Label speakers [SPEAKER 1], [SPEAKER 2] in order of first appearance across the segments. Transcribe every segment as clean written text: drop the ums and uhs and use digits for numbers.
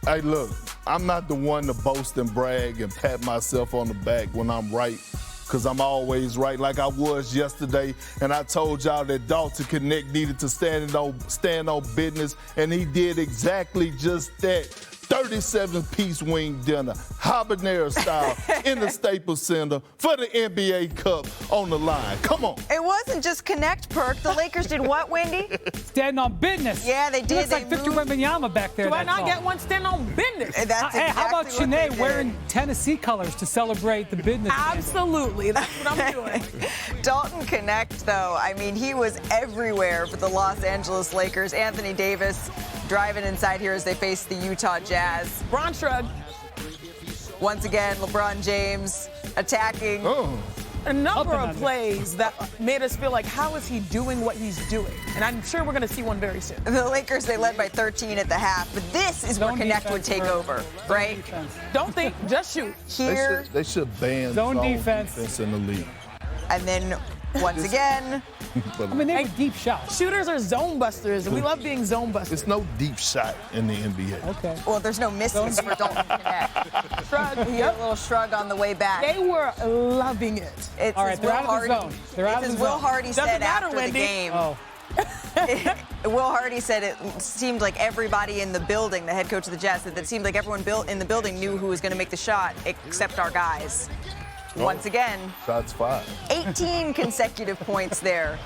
[SPEAKER 1] Hey, look, I'm not the one to boast and brag and pat myself on the back when I'm right, because I'm always right, like I was yesterday. And I told y'all that Dalton Knecht needed to stand on business, and he did exactly just that. 37-piece wing dinner, habanero style, in the Staples Center for the NBA Cup on the line. Come on.
[SPEAKER 2] It wasn't just Knecht, Perk. The Lakers did what, Wendy?
[SPEAKER 3] Standing on business.
[SPEAKER 2] Yeah, they did.
[SPEAKER 3] Looks like Victor Wembanyama back there.
[SPEAKER 4] Do I not get one standing on business?
[SPEAKER 2] That's
[SPEAKER 3] Hey, how about
[SPEAKER 2] exactly
[SPEAKER 3] Sinead wearing Tennessee colors to celebrate the business?
[SPEAKER 4] Absolutely. That's what I'm doing.
[SPEAKER 2] Dalton Knecht, though, I mean, he was everywhere for the Los Angeles Lakers. Anthony Davis driving inside here as they face the Utah Jazz.
[SPEAKER 4] Bron shrug.
[SPEAKER 2] Once again, LeBron James attacking.
[SPEAKER 4] A number of plays that made us feel like, how is he doing what he's doing? And I'm sure we're going to see one very soon.
[SPEAKER 2] The Lakers, they led by 13 at the half, but this is where Knecht would take over, right?
[SPEAKER 4] Don't think, just shoot.
[SPEAKER 2] Here.
[SPEAKER 1] They should ban
[SPEAKER 3] Zone
[SPEAKER 1] zone
[SPEAKER 3] defense.
[SPEAKER 1] defense in the league.
[SPEAKER 2] And then once again.
[SPEAKER 3] I mean, they were deep shots.
[SPEAKER 4] Shooters are zone busters, and we love being zone busters.
[SPEAKER 1] There's no deep shot in the NBA.
[SPEAKER 3] Okay.
[SPEAKER 2] Well, there's no misses for Dalton Knecht.
[SPEAKER 4] Shrug.
[SPEAKER 2] He had a little shrug on the way back.
[SPEAKER 4] They were loving it.
[SPEAKER 2] It's
[SPEAKER 3] All right,
[SPEAKER 2] as
[SPEAKER 3] they're
[SPEAKER 2] Will
[SPEAKER 3] out of the
[SPEAKER 2] Hardy,
[SPEAKER 3] zone. They're out of
[SPEAKER 2] it's
[SPEAKER 3] the
[SPEAKER 2] as Will
[SPEAKER 3] zone.
[SPEAKER 2] Hardy
[SPEAKER 4] Doesn't
[SPEAKER 2] said
[SPEAKER 4] matter,
[SPEAKER 2] after
[SPEAKER 4] Wendy.
[SPEAKER 2] the game.
[SPEAKER 3] Oh.
[SPEAKER 2] Will Hardy said it seemed like everybody in the building, the head coach of the Jazz, said that it seemed like everyone in the building knew who was going to make the shot except our guys. Once again,
[SPEAKER 1] Shots fired.
[SPEAKER 2] 18 consecutive points there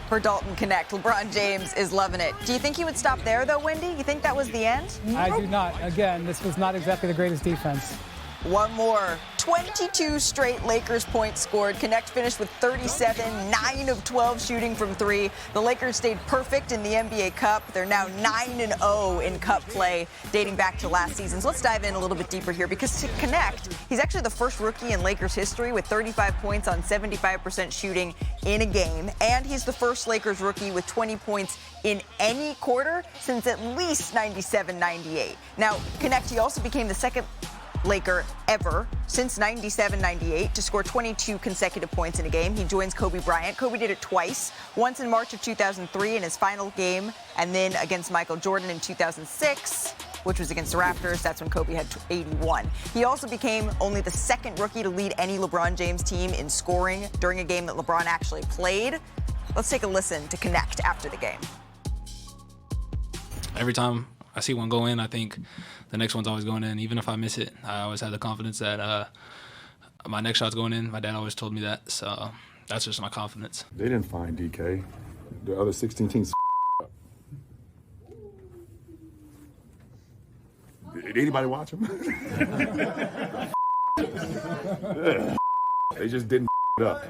[SPEAKER 2] for Dalton Knecht. LeBron James is loving it. Do you think he would stop there, though, Wendy? You think that was the end?
[SPEAKER 3] I do not. Again, this was not exactly the greatest defense.
[SPEAKER 2] One more. 22 straight Lakers points scored. Knecht finished with 37, 9 of 12 shooting from three. The Lakers stayed perfect in the NBA Cup. They're now 9-0 in Cup play dating back to last season. So let's dive in a little bit deeper here, because to Knecht, he's actually the first rookie in Lakers history with 35 points on 75% shooting in a game. And he's the first Lakers rookie with 20 points in any quarter since at least 97-98. Now, Knecht, he also became the second Laker ever since 97-98 to score 22 consecutive points in a game. He joins Kobe Bryant. Kobe did it twice, once in March of 2003 in his final game, and then against Michael Jordan in 2006, which was against the Raptors. That's when Kobe had 81. He also became only the second rookie to lead any LeBron James team in scoring during a game that LeBron actually played. Let's take a listen to Knecht after the game.
[SPEAKER 5] Every time I see one go in, I think the next one's always going in. Even if I miss it, I always have the confidence that my next shot's going in. My dad always told me that, so that's just my confidence.
[SPEAKER 6] They didn't find DK. The other 16 teams Did anybody watch him? They just didn't up.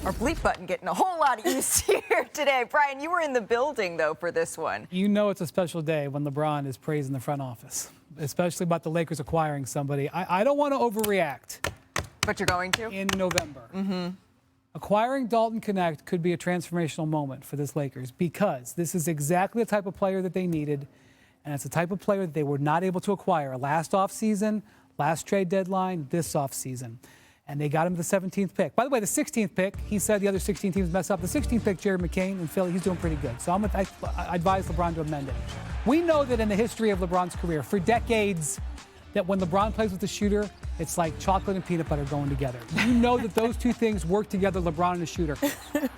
[SPEAKER 2] Our bleep button getting a whole lot of use here today. Brian, you were in the building, though, for this one.
[SPEAKER 3] You know it's a special day when LeBron is praising the front office, especially about the Lakers acquiring somebody. I don't want to overreact.
[SPEAKER 2] But you're going to?
[SPEAKER 3] In November. Acquiring Dalton Knecht could be a transformational moment for this Lakers, because this is exactly the type of player that they needed, and it's the type of player that they were not able to acquire last offseason, last trade deadline, this offseason. And they got him the 17th pick. By the way, the 16th pick, he said the other 16 teams messed up. The 16th pick, Jared McCain in Philly, he's doing pretty good. So I advise LeBron to amend it. We know that in the history of LeBron's career, for decades, that when LeBron plays with the shooter, it's like chocolate and peanut butter going together. You know that those two things work together, LeBron and a shooter.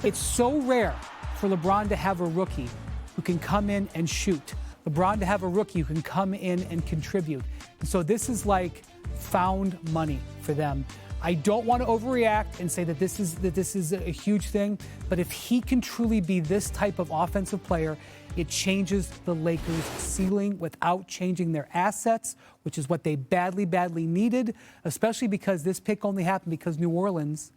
[SPEAKER 3] It's so rare for LeBron to have a rookie who can come in and shoot. LeBron to have a rookie who can come in and contribute. And so this is like found money for them. I don't want to overreact and say that this is a huge thing, but if he can truly be this type of offensive player, it changes the Lakers' ceiling without changing their assets, which is what they badly needed, especially because this pick only happened because New Orleans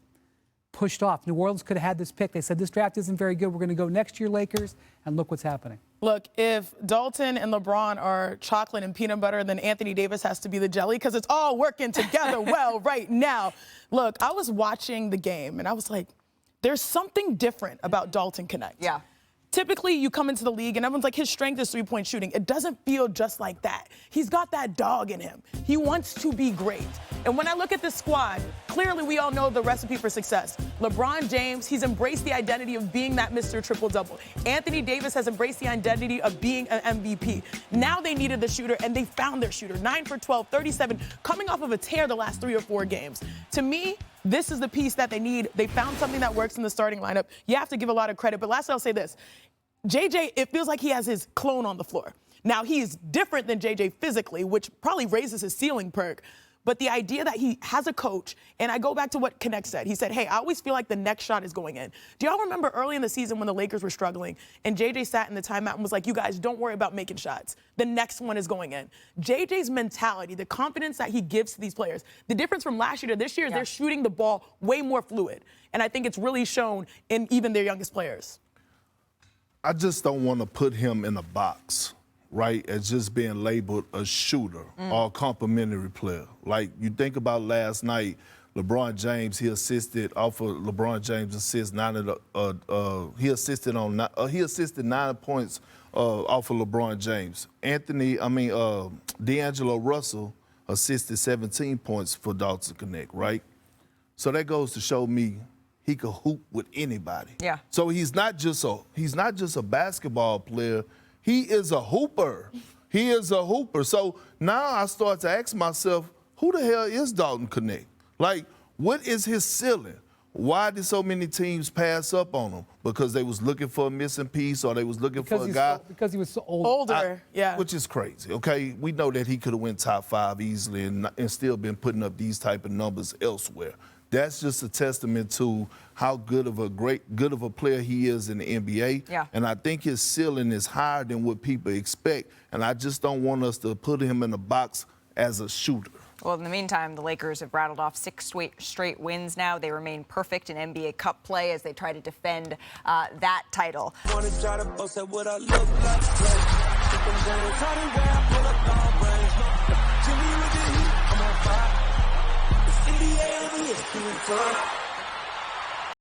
[SPEAKER 3] pushed off. New Orleans could have had this pick. They said, this draft isn't very good. We're going to go next year, Lakers, and look what's happening.
[SPEAKER 4] Look, if Dalton and LeBron are chocolate and peanut butter, then Anthony Davis has to be the jelly, because it's all working together well right now. Look, I was watching the game, and I was like, there's something different about Dalton Knecht.
[SPEAKER 2] Yeah.
[SPEAKER 4] typically you come into the league and everyone's like, his strength is three-point shooting. It doesn't feel just like that. He's got that dog in him. He wants to be great. And when I look at this squad, clearly we all know the recipe for success. LeBron James, he's embraced the identity of being that Mr. Triple-Double. Anthony Davis has embraced the identity of being an MVP. Now they needed the shooter, and they found their shooter. 9 for 12, 37, coming off of a tear the last 3 or 4 games. To me, this is the piece that they need. They found something that works in the starting lineup. You have to give a lot of credit. But lastly, I'll say this. JJ, it feels like he has his clone on the floor. Now, he's different than JJ physically, which probably raises his ceiling perk. But the idea that he has a coach, and I go back to what Knecht said. He said, hey, I always feel like the next shot is going in. Do y'all remember early in the season when the Lakers were struggling and JJ sat in the timeout and was like, you guys, don't worry about making shots. The next one is going in. JJ's mentality, the confidence that he gives to these players, the difference from last year to this year is they're shooting the ball way more fluid. And I think it's really shown in even their youngest players.
[SPEAKER 1] I just don't want to put him in a box, right, as just being labeled a shooter or a complimentary player. Like, you think about last night, LeBron James, he assisted off of LeBron James' assist, he assisted 9 points off of LeBron James. D'Angelo Russell assisted 17 points for Dalton Knecht, right? So that goes to show me he could hoop with anybody.
[SPEAKER 2] Yeah.
[SPEAKER 1] So he's not just a basketball player. He is a hooper. He is a hooper. So now I start to ask myself, who the hell is Dalton Knecht? Like, what is his ceiling? Why did so many teams pass up on him? Because they was looking for a missing piece, or they was looking for a guy?
[SPEAKER 3] Because he was so
[SPEAKER 4] Older, yeah.
[SPEAKER 1] Which is crazy, okay? We know that he could have went top 5 easily and still been putting up these type of numbers elsewhere. That's just a testament to how good of a player he is in the NBA.
[SPEAKER 2] Yeah.
[SPEAKER 1] And I think his ceiling is higher than what people expect. And I just don't want us to put him in a box as a shooter.
[SPEAKER 2] Well, in the meantime, the Lakers have rattled off 6 straight wins now. They remain perfect in NBA Cup play as they try to defend that title.
[SPEAKER 7] NBA,